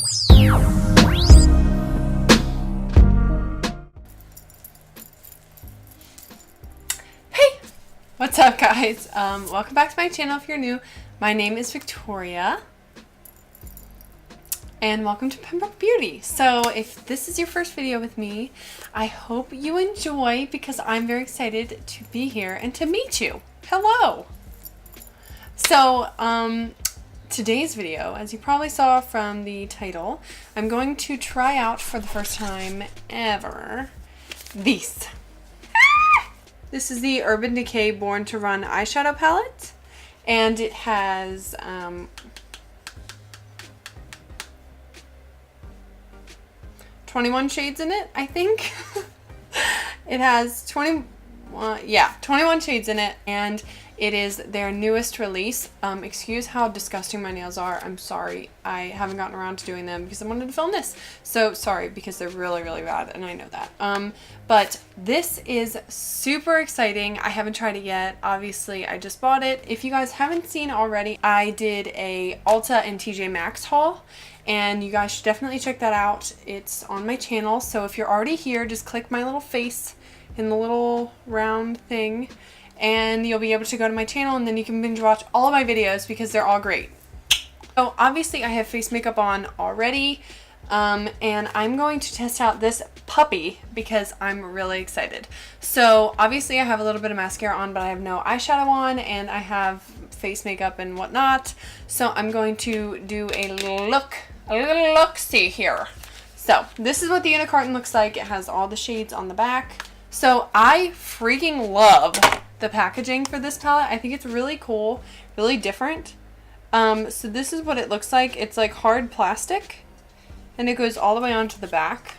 What's up, guys? Welcome back to my channel if you're new. My name is Victoria and welcome to Pembroke Beauty. So if this is your first video with me, I hope you enjoy because I'm very excited to be here and to meet you. Hello! So today's video, as you probably saw from the title, I'm going to try out for the first time ever these. This is the Urban Decay Born to Run eyeshadow palette, and it has 21 shades in it, I think. It has 21 shades in it, and it is their newest release. Excuse how disgusting my nails are. I'm sorry. I haven't gotten around to doing them because I wanted to film this. So sorry, because they're really, really bad, and I know that. But this is super exciting. I haven't tried it yet. Obviously, I just bought it. If you guys haven't seen already, I did a Ulta and TJ Maxx haul, and you guys should definitely check that out. It's on my channel. So if you're already here, just click my little face in the little round thing, and you'll be able to go to my channel, and then you can binge watch all of my videos because they're all great. So obviously I have face makeup on already, and I'm going to test out this puppy because I'm really excited. So obviously I have a little bit of mascara on, but I have no eyeshadow on, and I have face makeup and whatnot. So I'm going to do a little look-see here. So this is what the unit carton looks like. It has all the shades on the back. So I freaking love the packaging for this palette. I think it's really cool, really different. So this is what it looks like. It's like hard plastic, and it goes all the way onto the back.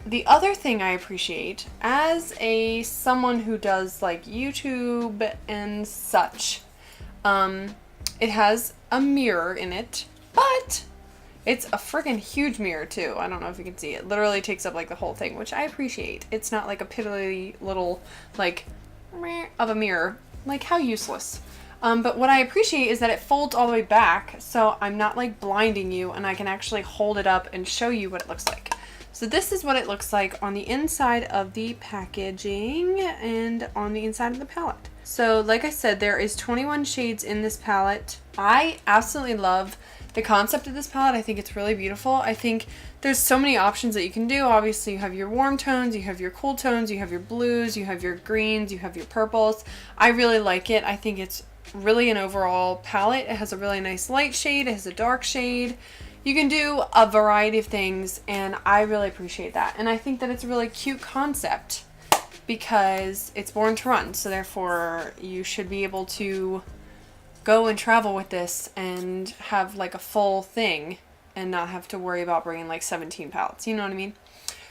The other thing I appreciate, as someone who does like YouTube and such, it has a mirror in it, but it's a freaking huge mirror too. I don't know if you can see it. Literally takes up like the whole thing, which I appreciate. It's not like a piddly little like meh of a mirror. Like, how useless. But what I appreciate is that it folds all the way back, so I'm not like blinding you, and I can actually hold it up and show you what it looks like. So this is what it looks like on the inside of the packaging and on the inside of the palette. So like I said, there is 21 shades in this palette. I absolutely love the concept of this palette. I think it's really beautiful. I think there's so many options that you can do. Obviously you have your warm tones, you have your cool tones, you have your blues, you have your greens, you have your purples. I really like it. I think it's really an overall palette. It has a really nice light shade, it has a dark shade. You can do a variety of things, and I really appreciate that. And I think that it's a really cute concept because it's born to run, so therefore you should be able to go and travel with this and have like a full thing and not have to worry about bringing like 17 palettes. You know what I mean?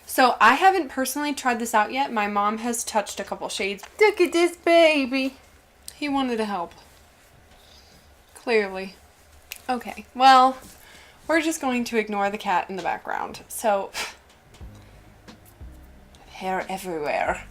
So I haven't personally tried this out yet. My mom has touched a couple shades. Look at this baby. He wanted to help. Clearly. Okay, well, we're just going to ignore the cat in the background. So, hair everywhere.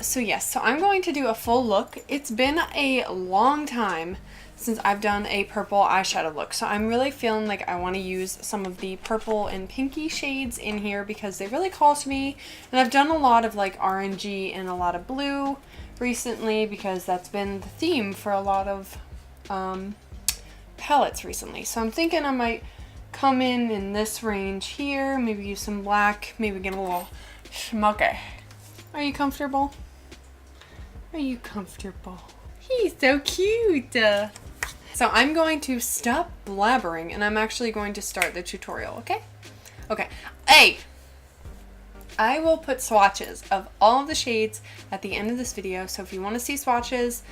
So yes, so I'm going to do a full look. It's been a long time since I've done a purple eyeshadow look, so I'm really feeling like I want to use some of the purple and pinky shades in here because they really call to me. And I've done a lot of like orangey and a lot of blue recently because that's been the theme for a lot of palettes recently. So I'm thinking I might come in this range here, maybe use some black, maybe get a little smoky. Are you comfortable? Are you comfortable? He's so cute. So I'm going to stop blabbering, and I'm actually going to start the tutorial, okay? Okay. Hey! I will put swatches of all of the shades at the end of this video, so if you want to see swatches,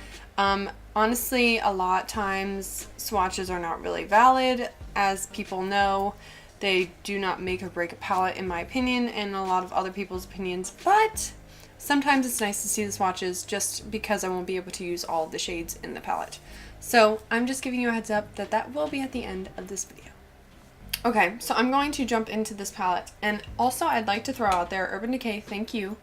honestly, a lot of times swatches are not really valid. As people know, they do not make or break a palette, in my opinion, and a lot of other people's opinions, but sometimes it's nice to see the swatches just because I won't be able to use all of the shades in the palette. So I'm just giving you a heads up that that will be at the end of this video. Okay, so I'm going to jump into this palette, and also I'd like to throw out there, Urban Decay, thank you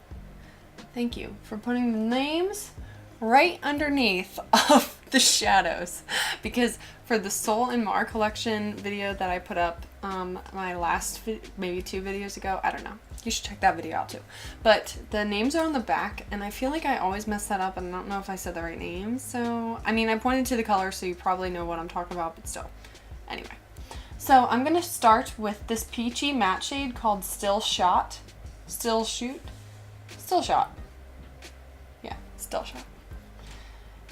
for putting the names right underneath of the shadows, because for the Soul and Mar collection video that I put up my last maybe 2 videos ago, I don't know, you should check that video out too, but the names are on the back and I feel like I always mess that up and I don't know if I said the right names. So I mean, I pointed to the color so you probably know what I'm talking about, but still. Anyway, so I'm gonna start with this peachy matte shade called Still Shot. Yeah, Still Shot.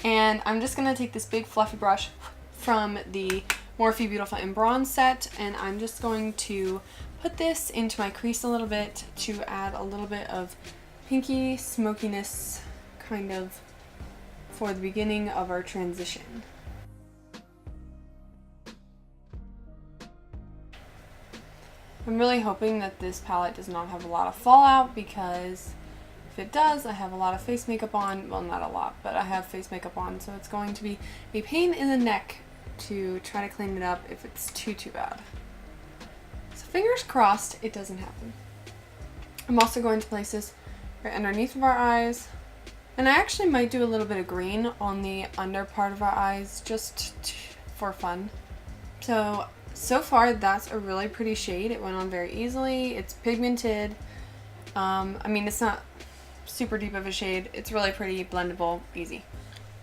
And I'm just going to take this big fluffy brush from the Morphe Beautiful in Bronze set, and I'm just going to put this into my crease a little bit to add a little bit of pinky smokiness kind of for the beginning of our transition. I'm really hoping that this palette does not have a lot of fallout, because if it does, I have a lot of face makeup on. Well, not a lot, but I have face makeup on, so it's going to be a pain in the neck to try to clean it up if it's too bad. So fingers crossed it doesn't happen. I'm also going to place this right underneath of our eyes, and I actually might do a little bit of green on the under part of our eyes just for fun. So far that's a really pretty shade. It went on very easily. It's pigmented. I mean, it's not super deep of a shade. It's really pretty, blendable, easy.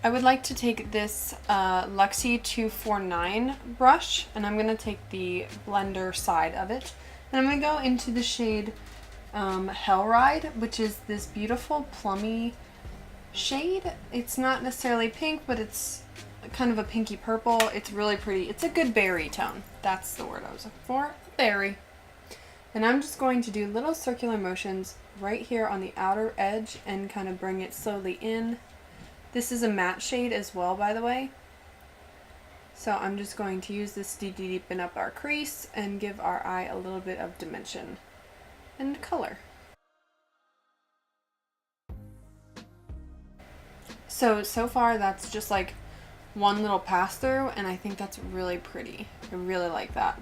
I would like to take this Luxie 249 brush, and I'm going to take the blender side of it, and I'm going to go into the shade Hell Ride, which is this beautiful plummy shade. It's not necessarily pink, but it's kind of a pinky purple. It's really pretty. It's a good berry tone. That's the word I was looking for. Berry. And I'm just going to do little circular motions right here on the outer edge and kind of bring it slowly in. This is a matte shade as well, by the way. So I'm just going to use this to deepen up our crease and give our eye a little bit of dimension and color. So far that's just like one little pass through, and I think that's really pretty. I really like that.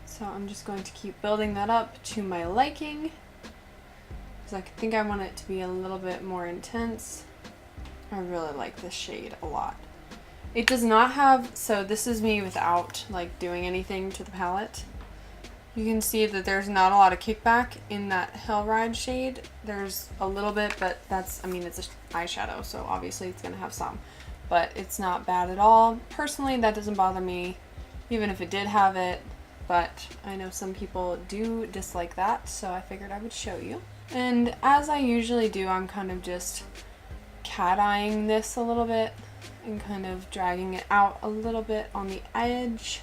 So I'm just going to keep building that up to my liking, because I think I want it to be a little bit more intense. I really like this shade a lot. It does not have, so this is me without like doing anything to the palette. You can see that there's not a lot of kickback in that Hell Ride shade. There's a little bit, but that's, I mean, it's an eyeshadow, so obviously it's going to have some. But it's not bad at all. Personally, that doesn't bother me, even if it did have it. But I know some people do dislike that, so I figured I would show you. And as I usually do, I'm kind of just cat-eyeing this a little bit and kind of dragging it out a little bit on the edge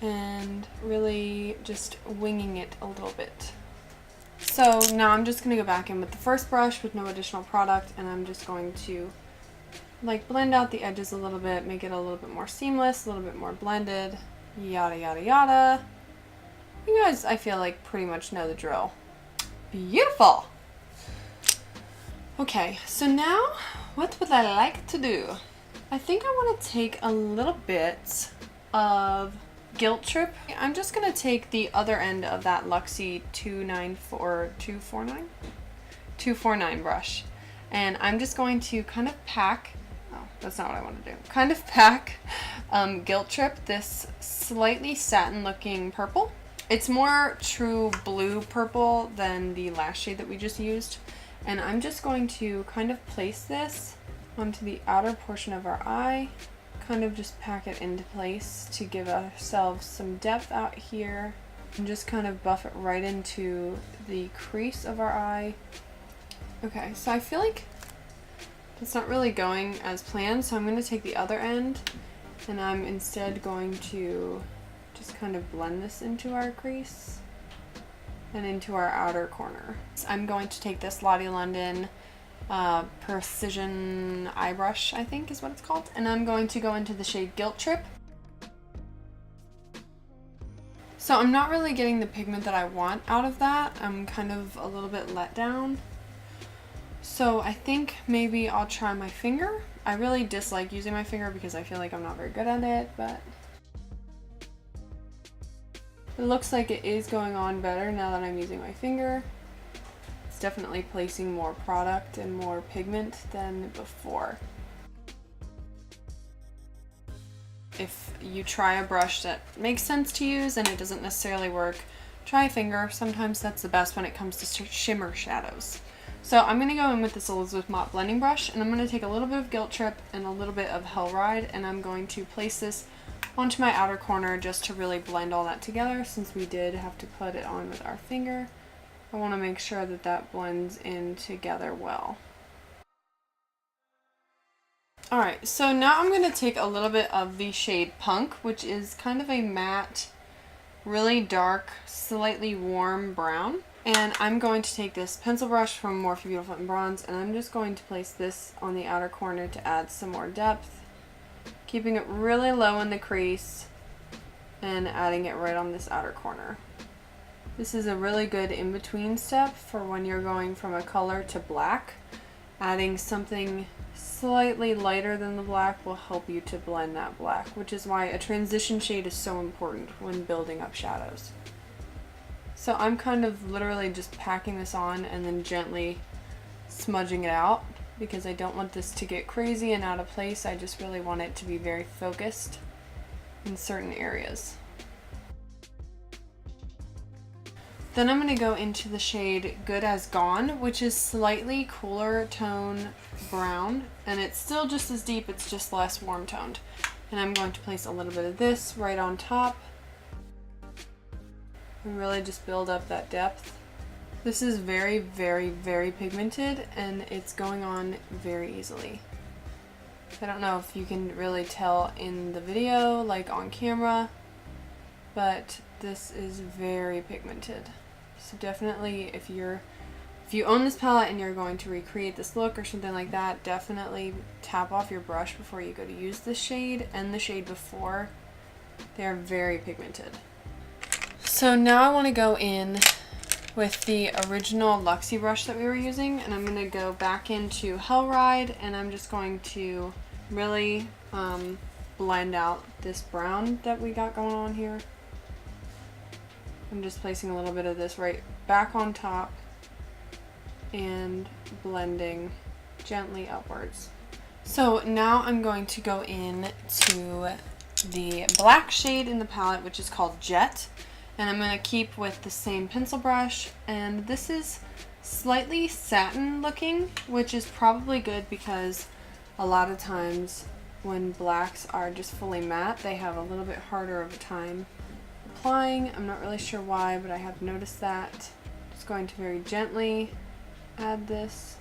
and really just winging it a little bit. So now I'm just going to go back in with the first brush with no additional product, and I'm just going to like blend out the edges a little bit, make it a little bit more seamless, a little bit more blended. Yada yada yada. You guys, I feel like, pretty much know the drill. Beautiful! Okay, so now what would I like to do? I think I want to take a little bit of Guilt Trip. I'm just going to take the other end of that Luxie 249 brush, and I'm just going to kind of pack, that's not what I want to do. Kind of pack Guilt Trip, this slightly satin looking purple. It's more true blue purple than the last shade that we just used. And I'm just going to kind of place this onto the outer portion of our eye. Kind of just pack it into place to give ourselves some depth out here. And just kind of buff it right into the crease of our eye. Okay, so I feel like it's not really going as planned, so I'm going to take the other end, and I'm instead going to just kind of blend this into our crease and into our outer corner. So I'm going to take this Lottie London Precision Eye Brush, I think is what it's called, and I'm going to go into the shade Guilt Trip. So I'm not really getting the pigment that I want out of that. I'm kind of a little bit let down. So I think maybe I'll try my finger. I really dislike using my finger because I feel like I'm not very good at it, but it looks like it is going on better now that I'm using my finger. It's definitely placing more product and more pigment than before. if you try a brush that makes sense to use and it doesn't necessarily work, try a finger. Sometimes that's the best when it comes to shimmer shadows. So I'm going to go in with this Elizabeth Mott blending brush, and I'm going to take a little bit of Guilt Trip and a little bit of Hell Ride, and I'm going to place this onto my outer corner just to really blend all that together. Since we did have to put it on with our finger, I want to make sure that that blends in together well. Alright, so now I'm going to take a little bit of the shade Punk, which is kind of a matte, really dark, slightly warm brown. And I'm going to take this pencil brush from Morphe Beautiful and Bronze, and I'm just going to place this on the outer corner to add some more depth, keeping it really low in the crease and adding it right on this outer corner. This is a really good in-between step for when you're going from a color to black. Adding something slightly lighter than the black will help you to blend that black, which is why a transition shade is so important when building up shadows. So I'm kind of literally just packing this on and then gently smudging it out because I don't want this to get crazy and out of place. I just really want it to be very focused in certain areas. Then I'm going to go into the shade Good As Gone, which is slightly cooler tone brown, and it's still just as deep, it's just less warm toned. And I'm going to place a little bit of this right on top and really just build up that depth. This is very, very, very pigmented, and it's going on very easily. I don't know if you can really tell in the video, like on camera, but this is very pigmented. So definitely if you own this palette and you're going to recreate this look or something like that, definitely tap off your brush before you go to use this shade and the shade before. They're very pigmented. So now I want to go in with the original Luxie brush that we were using, and I'm going to go back into Hell Ride, and I'm just going to really blend out this brown that we got going on here. I'm just placing a little bit of this right back on top and blending gently upwards. So now I'm going to go in to the black shade in the palette, which is called Jet, and I'm going to keep with the same pencil brush, and this is slightly satin looking, which is probably good because a lot of times when blacks are just fully matte, they have a little bit harder of a time applying. I'm not really sure why, but I have noticed that. Just going to very gently add this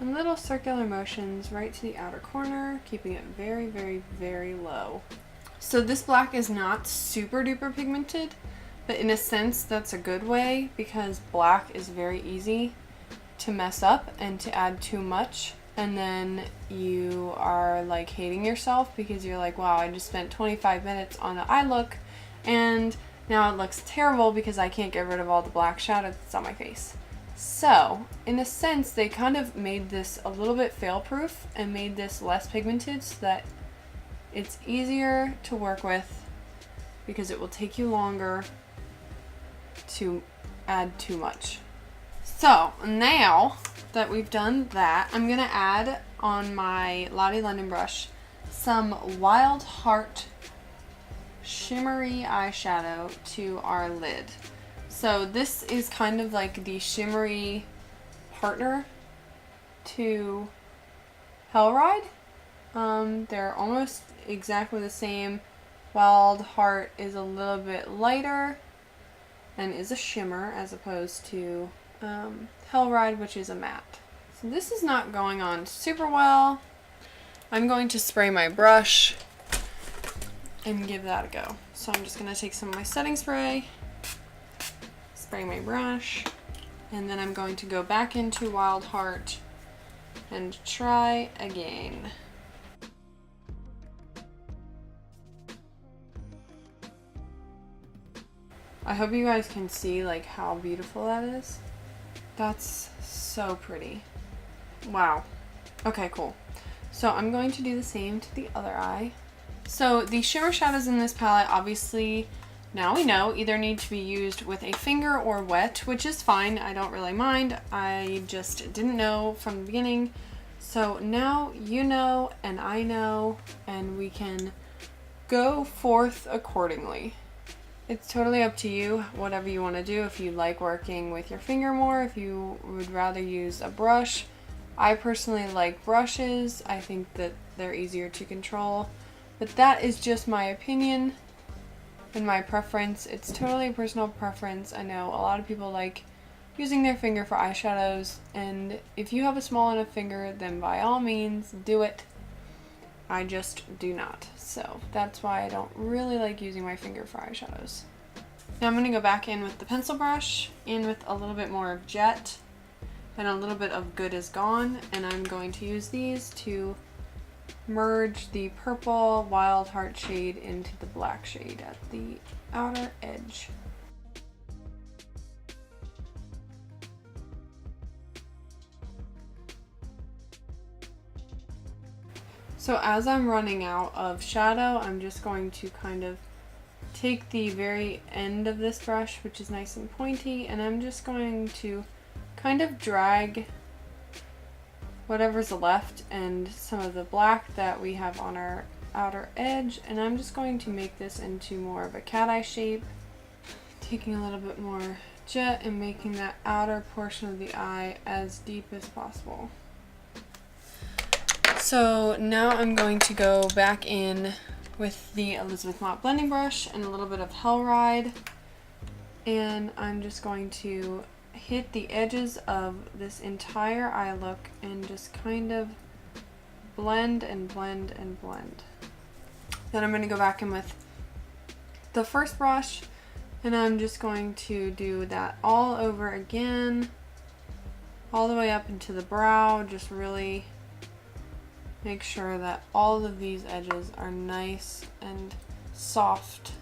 in little circular motions right to the outer corner, keeping it very, very, very low. So this black is not super duper pigmented, but in a sense that's a good way because black is very easy to mess up and to add too much, and then you are like hating yourself because you're like, wow, I just spent 25 minutes on an eye look and now it looks terrible because I can't get rid of all the black shadow that's on my face. So in a sense they kind of made this a little bit fail proof and made this less pigmented so that it's easier to work with because it will take you longer to add too much. So now that we've done that, I'm going to add on my Lottie London brush some Wild Heart shimmery eyeshadow to our lid. So this is kind of like the shimmery partner to Hell Ride. They're almost exactly the same. Wild Heart is a little bit lighter and is a shimmer as opposed to Hell Ride, which is a matte. So this is not going on super well. I'm going to spray my brush and give that a go. So I'm just going to take some of my setting spray, spray my brush, and then I'm going to go back into Wild Heart and try again. I hope you guys can see like how beautiful that is. That's so pretty. Wow. Okay, cool. So I'm going to do the same to the other eye. So the shimmer shadows in this palette, obviously, now we know, either need to be used with a finger or wet, which is fine. I don't really mind. I just didn't know from the beginning. So now you know and I know, and we can go forth accordingly. It's totally up to you, whatever you want to do. If you like working with your finger more, if you would rather use a brush. I personally like brushes. I think that they're easier to control. But that is just my opinion and my preference. It's totally a personal preference. I know a lot of people like using their finger for eyeshadows, and if you have a small enough finger, then by all means do it. I just do not. So that's why I don't really like using my finger for eyeshadows. Now I'm going to go back in with the pencil brush, in with a little bit more of Jet and a little bit of Good Is Gone, and I'm going to use these to merge the purple Wild Heart shade into the black shade at the outer edge. So as I'm running out of shadow, I'm just going to kind of take the very end of this brush, which is nice and pointy, and I'm just going to kind of drag whatever's left and some of the black that we have on our outer edge, and I'm just going to make this into more of a cat eye shape, taking a little bit more Jet and making that outer portion of the eye as deep as possible. So now I'm going to go back in with the Elizabeth Mott blending brush and a little bit of Hell Ride, and I'm just going to hit the edges of this entire eye look and just kind of blend and blend and blend. Then I'm going to go back in with the first brush, and I'm just going to do that all over again, all the way up into the brow. Just really make sure that all of these edges are nice and soft.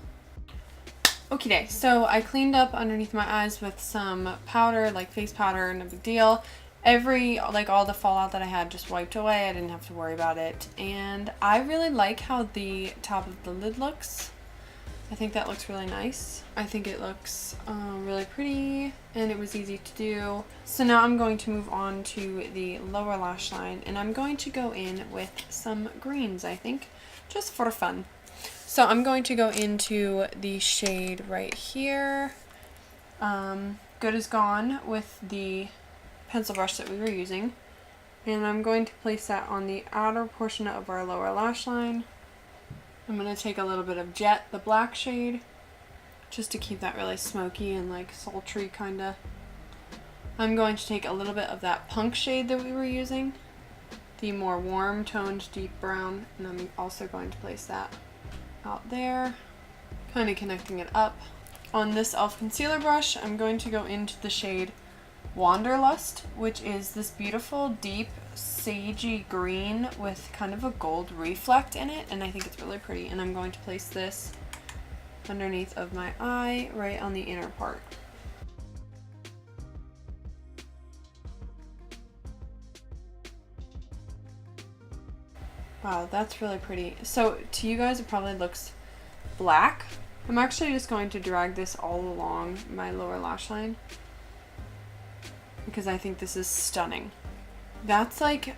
Okay, so I cleaned up underneath my eyes with some powder, like face powder, no big deal. All the fallout that I had just wiped away. I didn't have to worry about it. And I really like how the top of the lid looks. I think that looks really nice. I think it looks really pretty, and it was easy to do. So now I'm going to move on to the lower lash line, and I'm going to go in with some greens, I think, just for fun. So I'm going to go into the shade right here, Good Is Gone, with the pencil brush that we were using, and I'm going to place that on the outer portion of our lower lash line. I'm going to take a little bit of Jet, the black shade, just to keep that really smoky and like sultry kinda. I'm going to take a little bit of that punk shade that we were using, the more warm toned deep brown, and I'm also going to place that out there, kind of connecting it up. On this e.l.f. concealer brush, I'm going to go into the shade Wanderlust, which is this beautiful deep sagey green with kind of a gold reflect in it, and I think it's really pretty, and I'm going to place this underneath of my eye, right on the inner part. Wow, that's really pretty. So to you guys it probably looks black. I'm actually just going to drag this all along my lower lash line because I think this is stunning. That's like,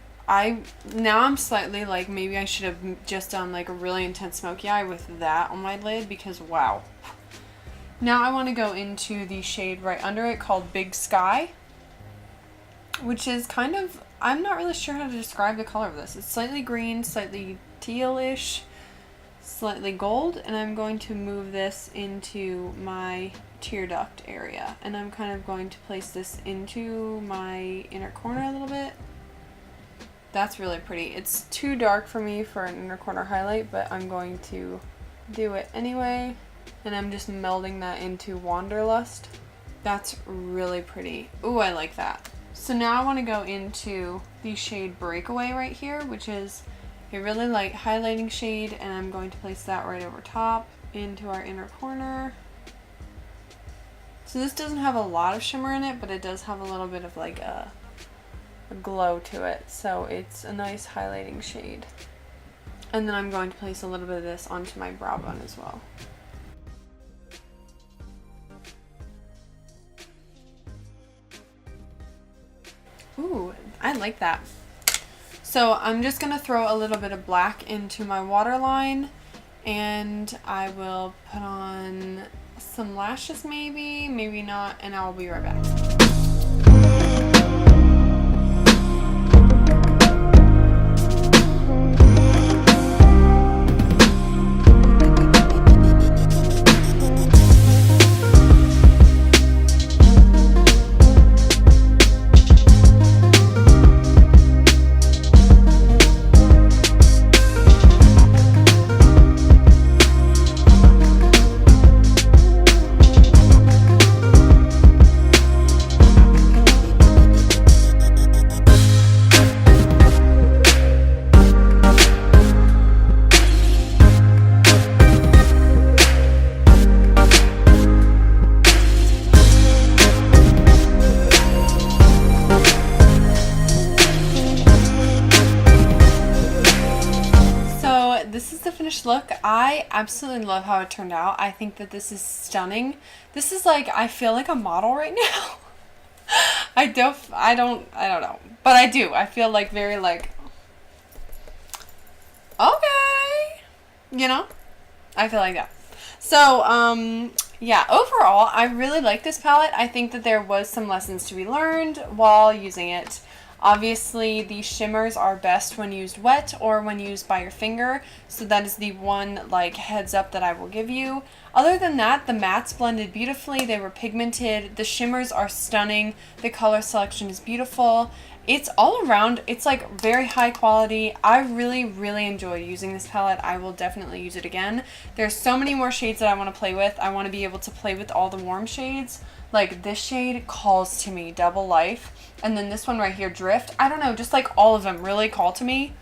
now I'm slightly like, maybe I should have just done like a really intense smoky eye with that on my lid, because wow. Now I want to go into the shade right under it called Big Sky, which is kind of, I'm not really sure how to describe the color of this. It's slightly green, slightly tealish, slightly gold, and I'm going to move this into my tear duct area, and I'm kind of going to place this into my inner corner a little bit. That's really pretty. It's too dark for me for an inner corner highlight, but I'm going to do it anyway, and I'm just melding that into Wanderlust. That's really pretty. Ooh, I like that. So now I want to go into the shade Breakaway right here, which is a really light highlighting shade, and I'm going to place that right over top into our inner corner. So this doesn't have a lot of shimmer in it, but it does have a little bit of like a glow to it, so it's a nice highlighting shade. And then I'm going to place a little bit of this onto my brow bone as well. Ooh, I like that. So I'm just going to throw a little bit of black into my waterline, And I will put on some lashes, maybe not, and I will be right back. This is the finished look. I absolutely love how it turned out. I think that this is stunning. This is like, I feel like a model right now. I don't know, but I do. I feel like very like, okay, you know, I feel like that. So, yeah, overall, I really like this palette. I think that there was some lessons to be learned while using it. Obviously, the shimmers are best when used wet or when used by your finger, so that is the one like heads up that I will give you. Other than that, the mattes blended beautifully. They were pigmented. The shimmers are stunning. The color selection is beautiful. It's all around, it's like very high quality. I really, really enjoy using this palette. I will definitely use it again. There's so many more shades that I want to play with. I want to be able to play with all the warm shades. Like this shade calls to me, Double Life. And then this one right here, Drift. I don't know, just like all of them really call to me.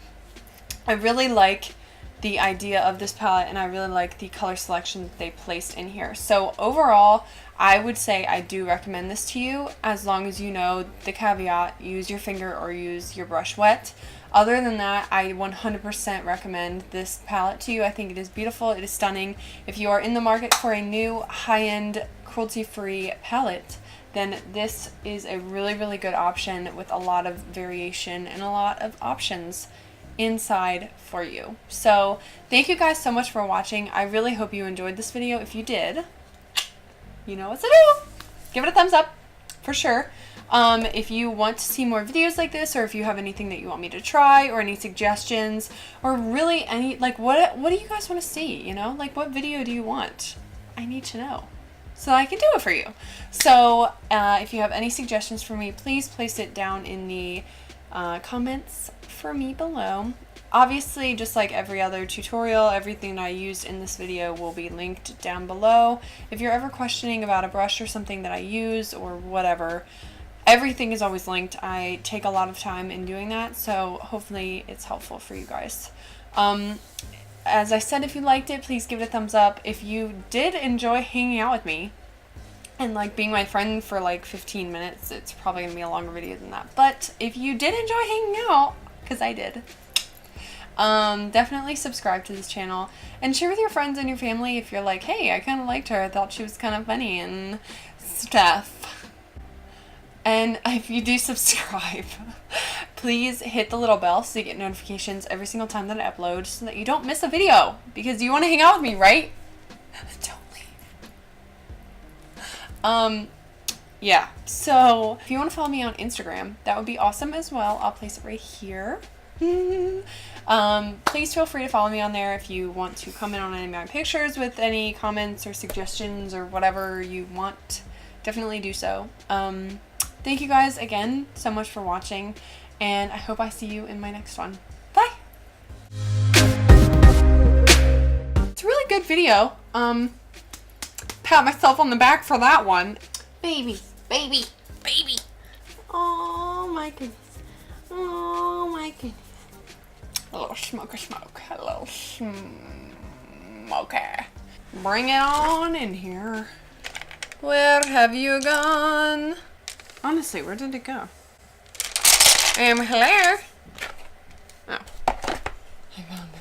I really like the idea of this palette, and I really like the color selection that they placed in here. So overall, I would say I do recommend this to you, as long as you know the caveat, use your finger or use your brush wet. Other than that, I 100% recommend this palette to you. I think it is beautiful, it is stunning. If you are in the market for a new high-end cruelty-free palette, then this is a really, really good option with a lot of variation and a lot of options inside for you. So thank you guys so much for watching. I really hope you enjoyed this video. If you did, you know what to do. Give it a thumbs up for sure. If you want to see more videos like this, or if you have anything that you want me to try, or any suggestions, or really any, like, what do you guys want to see, you know? Like, what video do you want? I need to know so I can do it for you. So if you have any suggestions for me, please place it down in the comments for me below. Obviously, just like every other tutorial, everything that I used in this video will be linked down below. If you're ever questioning about a brush or something that I use or whatever, everything is always linked. I take a lot of time in doing that, so hopefully it's helpful for you guys. As I said, if you liked it, please give it a thumbs up. If you did enjoy hanging out with me and like being my friend for like 15 minutes, it's probably gonna be a longer video than that. But if you did enjoy hanging out, because I did, definitely subscribe to this channel and share with your friends and your family if you're like, hey, I kind of liked her, I thought she was kind of funny and stuff. And if you do subscribe, please hit the little bell so you get notifications every single time that I upload, so that you don't miss a video, because you want to hang out with me, right? Don't leave. Yeah, so if you want to follow me on Instagram, that would be awesome as well. I'll place it right here. Please feel free to follow me on there if you want to comment on any of my pictures with any comments or suggestions or whatever you want. Definitely do so. Thank you guys again so much for watching, and I hope I see you in my next one. Bye! It's a really good video. Pat myself on the back for that one. Baby, baby, baby. Oh my goodness. Oh my goodness. A little smoker smoke. A little smoker. Bring it on in here. Where have you gone? Honestly, where did it go? Hello? Oh. I found it.